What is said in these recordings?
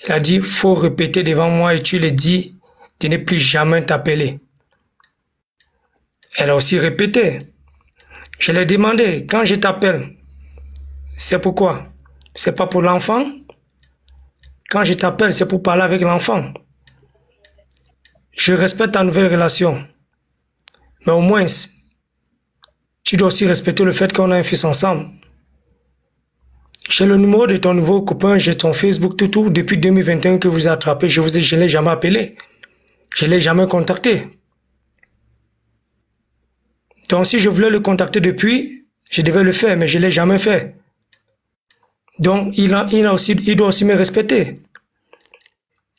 Elle a dit, faut répéter devant moi et tu lui dis de ne plus jamais t'appeler. Elle a aussi répété. Je lui ai demandé, quand je t'appelle, c'est pourquoi? C'est pas pour l'enfant? Quand je t'appelle, c'est pour parler avec l'enfant. Je respecte ta nouvelle relation. Mais au moins, tu dois aussi respecter le fait qu'on a un fils ensemble. J'ai le numéro de ton nouveau copain, j'ai ton Facebook, tout, depuis 2021 que vous avez attrapé. Je ne l'ai jamais appelé. Je ne l'ai jamais contacté. Donc, si je voulais le contacter depuis, je devais le faire, mais je ne l'ai jamais fait. Donc, il doit aussi me respecter.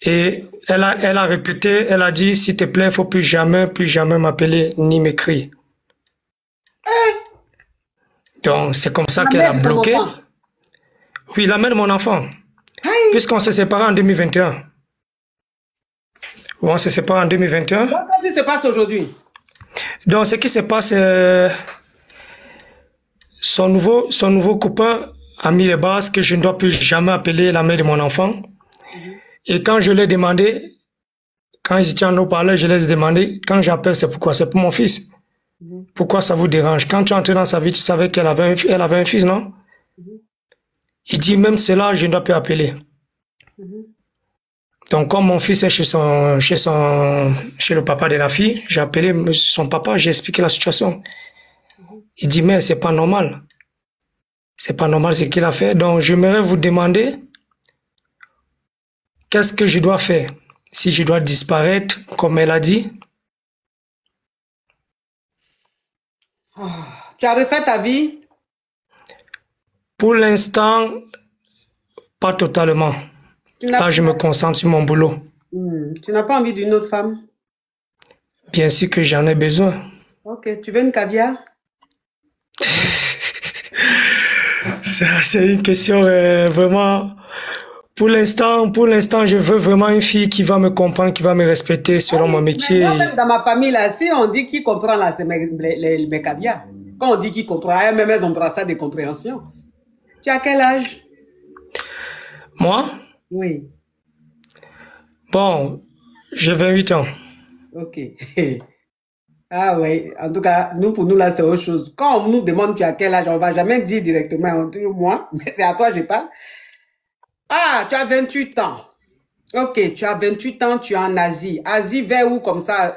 Et elle a répété, elle a dit, s'il te plaît, il ne faut plus jamais m'appeler ni m'écrire. Donc, c'est comme ça qu'elle a bloqué. Oui, la mère de mon enfant. Puisqu'on s'est séparés en 2021. On s'est séparés en 2021. Qu'est-ce qui se passe aujourd'hui? Donc, ce qui se passe, son nouveau copain a mis les bases que je ne dois plus jamais appeler la mère de mon enfant. Et quand je l'ai demandé, quand ils étaient en haut-parleur, je les ai demandé, quand j'appelle, c'est pourquoi? C'est pour mon fils. Pourquoi ça vous dérange? Quand tu es entré dans sa vie, tu savais qu'elle avait un fils, non? Il dit, même cela, je ne dois plus appeler. Donc, comme mon fils est chez le papa de la fille, j'ai appelé son papa, j'ai expliqué la situation. Il dit, mais c'est pas normal. C'est pas normal ce qu'il a fait. Donc, j'aimerais vous demander, qu'est-ce que je dois faire? Si je dois disparaître, comme elle a dit. Tu as refait ta vie? Pour l'instant, pas totalement. Là, je me concentre sur mon boulot. Tu n'as pas envie d'une autre femme? Bien sûr que j'en ai besoin. Ok, tu veux une caviar? C'est une question vraiment... Pour l'instant, je veux vraiment une fille qui va me comprendre, qui va me respecter selon mon métier. Moi, même dans ma famille, là, si on dit qui comprend, là, c'est mes caviars. Quand on dit qui comprend, même elles ont brassé des compréhensions. Tu as quel âge? Moi? Oui. Bon, j'ai 28 ans. Ok. Ah oui, en tout cas, pour nous, là, c'est autre chose. Quand on nous demande tu as quel âge, on ne va jamais dire directement, on dit moi, mais c'est à toi que je parle. Ah, tu as 28 ans. Ok, tu as 28 ans, tu es en Asie. Asie vers où comme ça?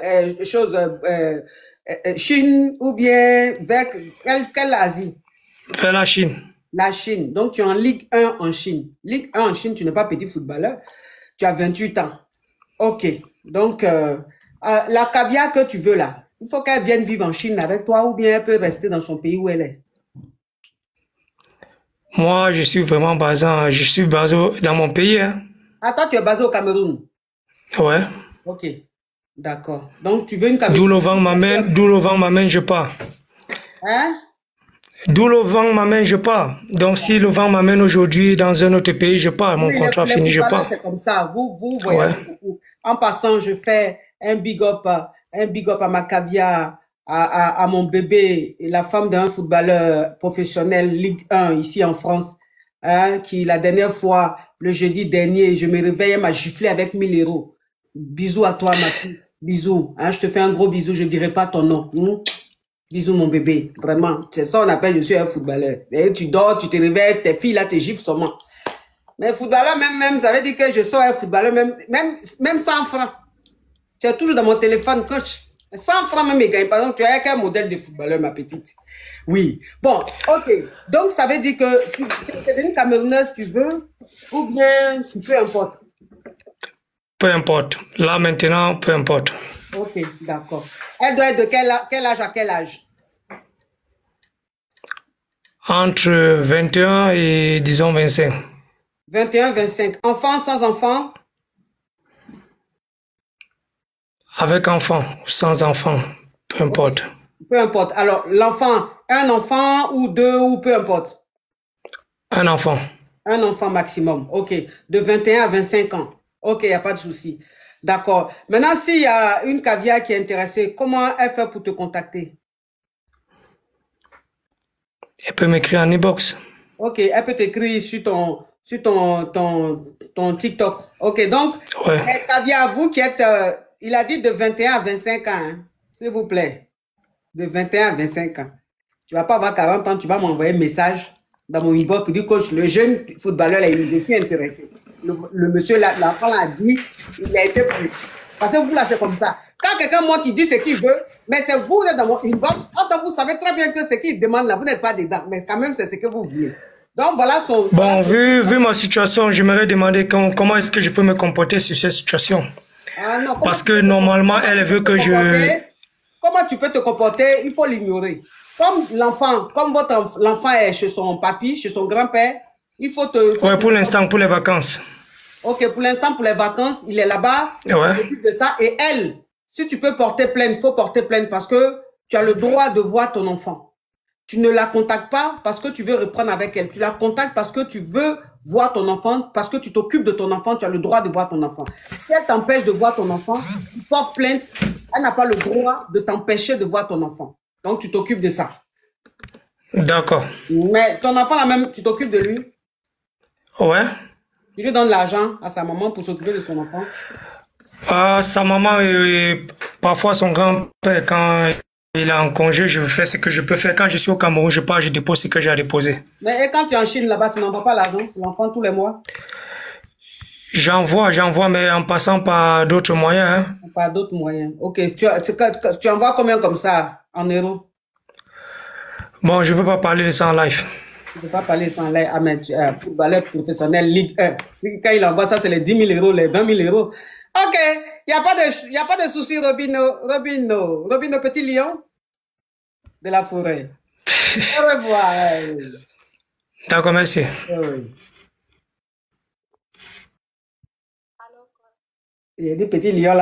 Chine ou bien vers quelle Asie? Vers la Chine. La Chine. Donc, tu es en Ligue 1 en Chine. Ligue 1 en Chine, tu n'es pas petit footballeur. Tu as 28 ans. Ok. Donc, la caviar que tu veux là, il faut qu'elle vienne vivre en Chine avec toi ou bien elle peut rester dans son pays où elle est. Moi, je suis vraiment basé dans mon pays. Hein. Ah, toi, tu es basé au Cameroun? Ouais. Ok. D'accord. Donc, tu veux une D'où le vent m'amène, je pars. Hein? D'où le vent m'amène, je pars. Donc, si le vent m'amène aujourd'hui dans un autre pays, je pars. Mon contrat fini, je pars. C'est comme ça. Vous voyez beaucoup. En passant, je fais un big up à ma caviar, à mon bébé, la femme d'un footballeur professionnel Ligue 1 ici en France, hein, qui la dernière fois, le jeudi dernier, je me réveille, elle m'a giflé avec 1000 euros. Bisous à toi, ma fille. Bisous. Hein, je te fais un gros bisou, je ne dirai pas ton nom. Bisous, mon bébé. Vraiment. C'est ça qu'on appelle, je suis un footballeur. Et tu dors, tu te réveilles, tes filles là te giflent seulement. Mais footballeur, même, ça veut dire que je sors un footballeur, même 100 francs. C'est toujours dans mon téléphone, coach. 100 francs même, il gagne. Par exemple, tu as quel modèle de footballeur, ma petite? Oui. Bon, ok. Donc, ça veut dire que tu es devenue Camerounaise, tu veux, ou bien, peu importe. Peu importe. Là, maintenant, peu importe. Ok, d'accord. Elle doit être de quel âge à quel âge? Entre 21 et, disons, 25. 21, 25. Enfant, sans enfant? Avec enfant ou sans enfant, peu importe. Okay. Peu importe. Alors, l'enfant, un enfant ou deux ou peu importe? Un enfant. Un enfant maximum. Ok. De 21 à 25 ans. Ok, il n'y a pas de souci. D'accord. Maintenant, s'il y a une caviar qui est intéressée, comment elle fait pour te contacter? Elle peut m'écrire en inbox. Ok, elle peut t'écrire sur sur ton TikTok. Ok, donc, Ouais. Caviar, vous qui êtes, il a dit de 21 à 25 ans, hein, s'il vous plaît. De 21 à 25 ans. Tu ne vas pas avoir 40 ans, tu vas m'envoyer un message dans mon inbox pour dire, coach, le jeune footballeur, là, il est intéressé. Le monsieur, l'enfant a dit, il a été pris. Parce que vous, là, c'est comme ça. Quand quelqu'un monte, il dit ce qu'il veut, mais c'est vous, vous êtes dans mon inbox. Quand vous savez très bien que ce qu'il demande là, vous n'êtes pas dedans. Mais quand même, c'est ce que vous voulez. Donc, voilà son... Bon, vu ma situation, j'aimerais demander comment est-ce que je peux me comporter sur cette situation. Ah, non, parce que normalement, elle veut que je... Comment tu peux te comporter? Il faut l'ignorer. Comme l'enfant est chez son papy, chez son grand-père, il faut te... Ouais, pour l'instant, pour les vacances. Ok, pour l'instant, pour les vacances, il est là-bas, il s'occupe de ça. Et elle, si tu peux porter plainte, il faut porter plainte parce que tu as le droit de voir ton enfant. Tu ne la contactes pas parce que tu veux reprendre avec elle. Tu la contactes parce que tu veux voir ton enfant, parce que tu t'occupes de ton enfant, tu as le droit de voir ton enfant. Si elle t'empêche de voir ton enfant, tu portes plainte, elle n'a pas le droit de t'empêcher de voir ton enfant. Donc, tu t'occupes de ça. D'accord. Mais ton enfant, là même, tu t'occupes de lui. Ouais. Tu lui donnes l'argent à sa maman pour s'occuper de son enfant. Sa maman et parfois son grand-père, quand il est en congé, je fais ce que je peux faire. Quand je suis au Cameroun, je pars, je dépose ce que j'ai à déposer. Mais et quand tu es en Chine, là-bas, tu n'envoies pas l'argent pour l'enfant tous les mois? J'envoie, mais en passant par d'autres moyens. Hein. Par d'autres moyens. Ok. Tu envoies combien comme ça, en euros? Bon, je ne veux pas parler de ça en live. Tu ne peux pas parler sans l'air. Ah, mais tu es un footballeur professionnel Ligue 1. Quand il envoie ça, c'est les 10 000 euros, les 20 000 euros. Ok. Il n'y a pas de souci, Robino. Robino, petit lion de la forêt. Au revoir. D'accord, merci. Oui. Il y a des petits lions là.